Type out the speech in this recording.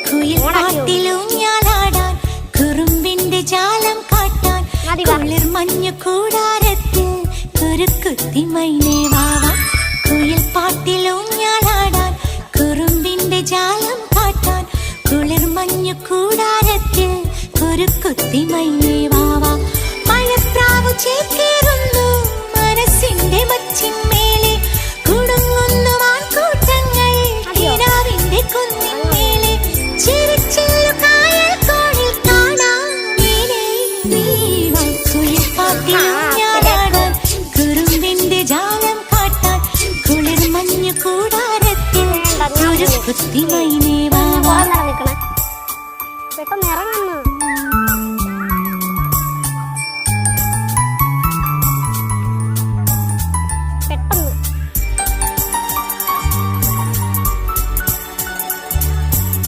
കുയിൽ പാട്ടിലൂഞ്ഞാലാടാൻ കുറുമ്പിന്റെ ജാലം കാട്ടാൻ കുളിർ മഞ്ഞു കൂടാരത്തിൽ കുരുക്കുത്തി മൈനേ വാവാ കുയിൽ പാട്ടിലൂഞ്ഞാലാടാൻ കുറുമ്പിന്റെ ജാലം കാട്ടാൻ കുളിർ മഞ്ഞു കൂടാരത്തിൽ കുരുക്കുത്തി മൈനേ വാവാ മഴപ്രാവു ചേക്കേറുന്നു മനസ്സിന്റെ മച്ചിന്മേലെ കുടുങ്ങുന്നു മാൻകൂട്ടങ്ങൾ കിനാവിന്റെ കുന്നിന്മേലെ ചിരിച്ചില്ലു കായൽ കോണിൽ കാണാം കുയിൽ പാട്ടിലൂഞ്ഞാലാടാൻ കുറുമ്പിന്റെ ജാലം കാട്ടാൻ കുളിർ മഞ്ഞു കൂടാരത്തിൽ കുരുക്കുത്തി മൈനേ